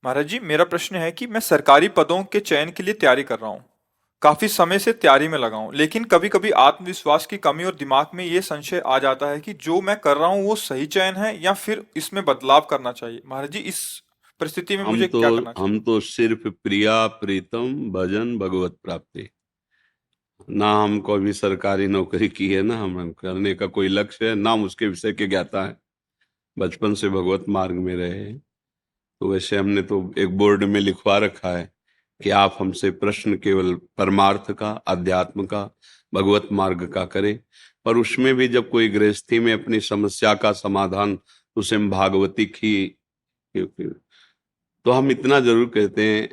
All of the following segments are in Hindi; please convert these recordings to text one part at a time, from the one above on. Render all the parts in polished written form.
महाराज जी, मेरा प्रश्न है कि मैं सरकारी पदों के चयन के लिए तैयारी कर रहा हूँ। काफी समय से तैयारी में लगा हूँ, लेकिन कभी कभी आत्मविश्वास की कमी और दिमाग में ये संशय आ जाता है कि जो मैं कर रहा हूँ वो सही चयन है या फिर इसमें बदलाव करना चाहिए। महाराज जी, इस परिस्थिति में हम मुझे तो क्या करना चाहिए? हम तो सिर्फ प्रिया प्रीतम भजन भगवत प्राप्ति। ना हमको अभी सरकारी नौकरी की है, ना हम करने का कोई लक्ष्य है, ना हम उसके विषय के ज्ञाता है। बचपन से भगवत मार्ग में रहे हैं। तो वैसे हमने तो एक बोर्ड में लिखवा रखा है कि आप हमसे प्रश्न केवल परमार्थ का, अध्यात्म का, भगवत मार्ग का करें। पर उसमें भी जब कोई गृहस्थी में अपनी समस्या का समाधान, तो उसे हम भागवती की, तो हम इतना जरूर कहते हैं,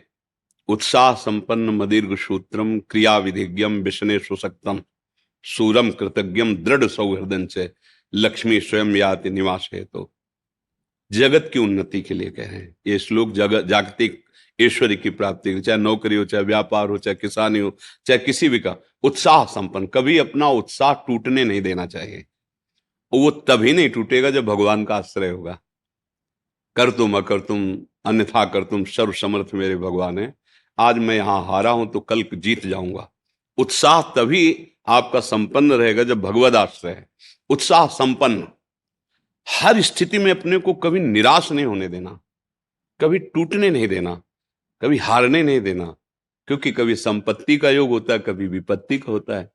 उत्साह संपन्न मदीर्घ सूत्रम क्रिया विधिज्ञम विष्णे सुसक्तम सूरम कृतज्ञम दृढ़ सौहृदय से लक्ष्मी स्वयं याति निवास है। तो जगत की उन्नति के लिए कह रहे हैं ये श्लोक। जगत जागतिक ईश्वरी की प्राप्ति के, चाहे नौकरी हो, चाहे व्यापार हो, चाहे किसानी हो, चाहे किसी भी का उत्साह संपन्न, कभी अपना उत्साह टूटने नहीं देना चाहिए। वो तभी नहीं टूटेगा जब भगवान का आश्रय होगा। कर तुम अकर तुम अन्यथा कर तुम सर्व समर्थ मेरे भगवान है। आज मैं यहां हारा हूं तो कल जीत जाऊंगा। उत्साह तभी आपका संपन्न रहेगा जब भगवद आश्रय है। उत्साह संपन्न, हर स्थिति में अपने को कभी निराश नहीं होने देना, कभी टूटने नहीं देना, कभी हारने नहीं देना। क्योंकि कभी संपत्ति का योग होता है, कभी विपत्ति का होता है।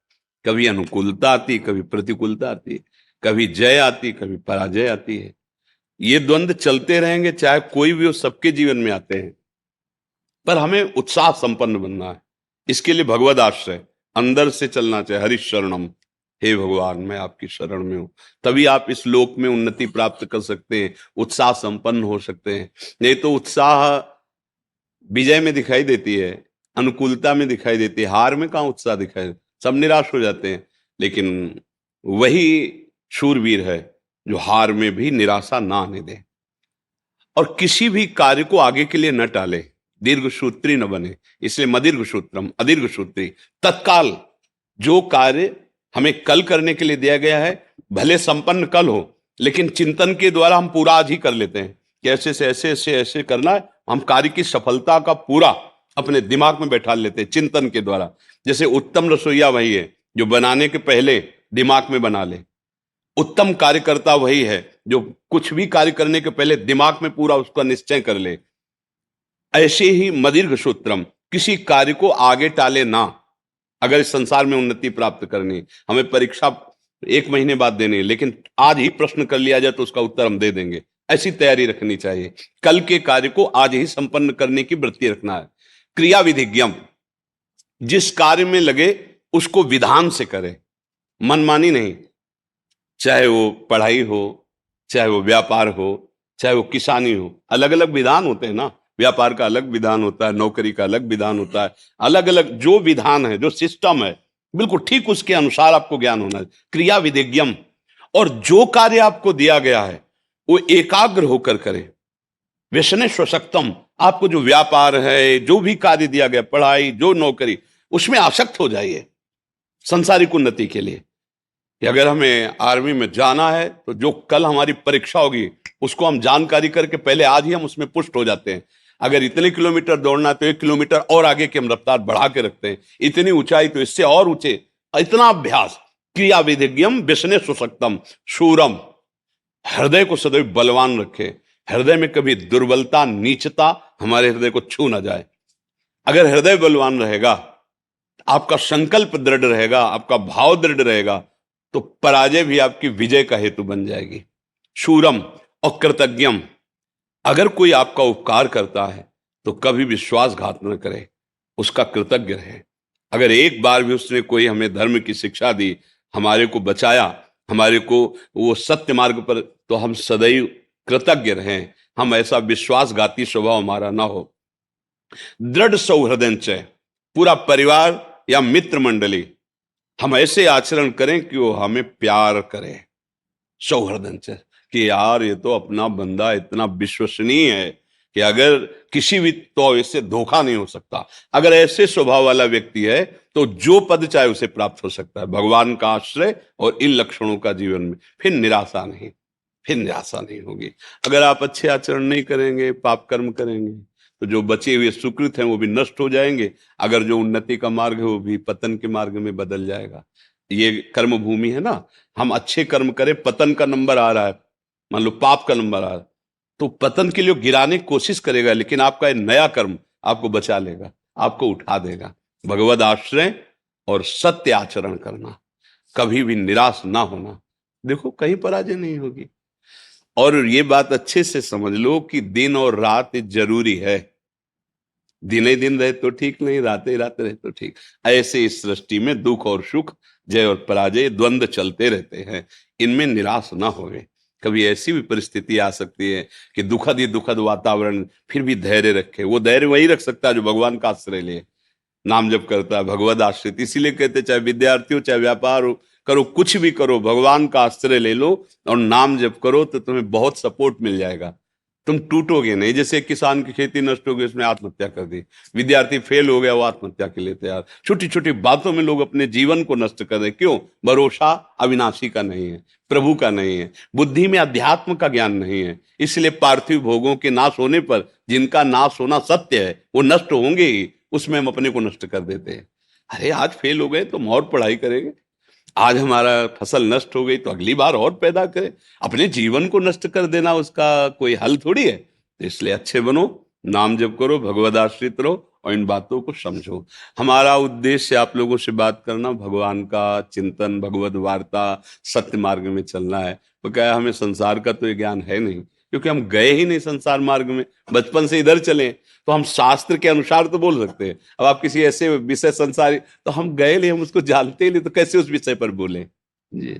कभी अनुकूलता आती, कभी प्रतिकूलता आती, कभी जय आती, कभी पराजय आती है। ये द्वंद्व चलते रहेंगे, चाहे कोई भी हो, सबके जीवन में आते हैं। पर हमें उत्साह संपन्न बनना है। इसके लिए भगवद आश्रय अंदर से चलना चाहिए। हरि शरणम, हे भगवान मैं आपकी शरण में हूं। तभी आप इस लोक में उन्नति प्राप्त कर सकते हैं, उत्साह संपन्न हो सकते हैं। नहीं तो उत्साह विजय में दिखाई देती है, अनुकूलता में दिखाई देती है, हार में कहाँ उत्साह दिखाई, सब निराश हो जाते हैं। लेकिन वही शूरवीर है जो हार में भी निराशा ना आने दे और किसी भी कार्य को आगे के लिए न टाले, दीर्घ सूत्री न बने। इसलिए मदीर्घ सूत्रम अदीर्घ सूत्री, तत्काल जो कार्य हमें कल करने के लिए दिया गया है, भले संपन्न कल हो, लेकिन चिंतन के द्वारा हम पूरा आज ही कर लेते हैं कि ऐसे से ऐसे ऐसे ऐसे करना है। हम कार्य की सफलता का पूरा अपने दिमाग में बैठा लेते हैं चिंतन के द्वारा। जैसे उत्तम रसोईया वही है जो बनाने के पहले दिमाग में बना ले। उत्तम कार्यकर्ता वही है जो कुछ भी कार्य करने के पहले दिमाग में पूरा उसका निश्चय कर ले। ऐसे ही मदीर्घ सूत्रम, किसी कार्य को आगे टाले ना। अगर इस संसार में उन्नति प्राप्त करनी, हमें परीक्षा 1 महीने बाद देनी है, लेकिन आज ही प्रश्न कर लिया जाए तो उसका उत्तर हम दे देंगे, ऐसी तैयारी रखनी चाहिए। कल के कार्य को आज ही संपन्न करने की वृत्ति रखना है। क्रिया विधिज्ञम, जिस कार्य में लगे उसको विधान से करे, मनमानी नहीं। चाहे वो पढ़ाई हो, चाहे वो व्यापार हो, चाहे वो किसानी हो, अलग अलग विधान होते हैं ना। व्यापार का अलग विधान होता है, नौकरी का अलग विधान होता है। अलग अलग जो विधान है, जो सिस्टम है, बिल्कुल ठीक उसके अनुसार आपको ज्ञान होना है। क्रिया विधिज्ञम, और जो कार्य आपको दिया गया है वो एकाग्र होकर करें। व्यसने स्वशक्तम, आपको जो व्यापार है, जो भी कार्य दिया गया, पढ़ाई, जो नौकरी, उसमें आसक्त हो जाइए संसारिक उन्नति के लिए। कि अगर हमें आर्मी में जाना है तो जो कल हमारी परीक्षा होगी उसको हम जानकारी करके पहले आज ही हम उसमें पुष्ट हो जाते हैं। अगर इतने किलोमीटर दौड़ना है तो 1 किलोमीटर और आगे की हम रफ्तार बढ़ा के रखते हैं। इतनी ऊंचाई तो इससे और ऊंचे, इतना अभ्यास। क्रिया विधिज्ञम व्यसने सुसक्तम शूरम, हृदय को सदैव बलवान रखे। हृदय में कभी दुर्बलता, नीचता हमारे हृदय को छू ना जाए। अगर हृदय बलवान रहेगा, आपका संकल्प दृढ़ रहेगा, आपका भाव दृढ़ रहेगा, तो पराजय भी आपकी विजय का हेतु बन जाएगी। शूरम और कृतज्ञम, अगर कोई आपका उपकार करता है तो कभी विश्वासघात न करे, उसका कृतज्ञ रहे। अगर एक बार भी उसने कोई हमें धर्म की शिक्षा दी, हमारे को बचाया, हमारे को वो सत्य मार्ग पर, तो हम सदैव कृतज्ञ रहें। हम ऐसा विश्वासघाती स्वभाव हमारा ना हो। दृढ़ सौहृदय, पूरा परिवार या मित्र मंडली, हम ऐसे आचरण करें कि वो हमें प्यार करे सौहृदय से, कि यार ये तो अपना बंदा इतना विश्वसनीय है कि अगर किसी भी तो इससे धोखा नहीं हो सकता। अगर ऐसे स्वभाव वाला व्यक्ति है तो जो पद चाहे उसे प्राप्त हो सकता है। भगवान का आश्रय और इन लक्षणों का जीवन में, फिर निराशा नहीं, फिर निराशा नहीं होगी। अगर आप अच्छे आचरण नहीं करेंगे, पाप कर्म करेंगे, तो जो बचे हुए सुकृत हैं वो भी नष्ट हो जाएंगे। अगर जो उन्नति का मार्ग है वो भी पतन के मार्ग में बदल जाएगा। ये कर्म भूमि है ना। हम अच्छे कर्म करें, पतन का नंबर आ रहा है, मान लो पाप का नंबर आ रहा है, तो पतन के लिए गिराने की कोशिश करेगा, लेकिन आपका ये नया कर्म आपको बचा लेगा, आपको उठा देगा। भगवद आश्रय और सत्य आचरण करना, कभी भी निराश ना होना, देखो कहीं पराजय नहीं होगी। और ये बात अच्छे से समझ लो कि दिन और रात जरूरी है। दिन ही दिन रहे तो ठीक नहीं, रात ही रात रहे तो ठीक। ऐसे इस सृष्टि में दुख और सुख, जय और पराजय, द्वंद्व चलते रहते हैं। इनमें निराश ना होवे। कभी ऐसी भी परिस्थिति आ सकती है कि दुखद ही दुखद वातावरण, फिर भी धैर्य रखे। वो धैर्य वही रख सकता है जो भगवान का आश्रय ले, नाम जप करता है, भगवद आश्रित। इसीलिए कहते चाहे विद्यार्थी हो, चाहे व्यापार हो, करो कुछ भी करो, भगवान का आश्रय ले लो और नाम जप करो, तो तुम्हें बहुत सपोर्ट मिल जाएगा। तुम टूटोगे नहीं। जैसे किसान की खेती नष्ट हो गई, उसने आत्महत्या कर दी। विद्यार्थी फेल हो गया, वो आत्महत्या के लिए तैयार। छोटी छोटी बातों में लोग अपने जीवन को नष्ट कर रहे। क्यों? भरोसा अविनाशी का नहीं है, प्रभु का नहीं है, बुद्धि में अध्यात्म का ज्ञान नहीं है। इसलिए पार्थिव भोगों के नाश होने पर, जिनका नाश होना सत्य है, वो नष्ट होंगे ही, उसमें हम अपने को नष्ट कर देते हैं। अरे आज फेल हो गए तो हम और पढ़ाई करेंगे, आज हमारा फसल नष्ट हो गई तो अगली बार और पैदा करें। अपने जीवन को नष्ट कर देना उसका कोई हल थोड़ी है। तो इसलिए अच्छे बनो, नाम जप करो, भगवद आश्रित रहो और इन बातों को समझो। हमारा उद्देश्य आप लोगों से बात करना, भगवान का चिंतन, भगवद वार्ता, सत्य मार्ग में चलना है। तो क्या है, हमें संसार का तो ये ज्ञान है नहीं, क्योंकि हम गए ही नहीं संसार मार्ग में। बचपन से इधर चले तो हम शास्त्र के अनुसार तो बोल सकते हैं। अब आप किसी ऐसे विषय संसारी, तो हम गए नहीं, हम उसको जानते ही नहीं, तो कैसे उस विषय पर बोले जी।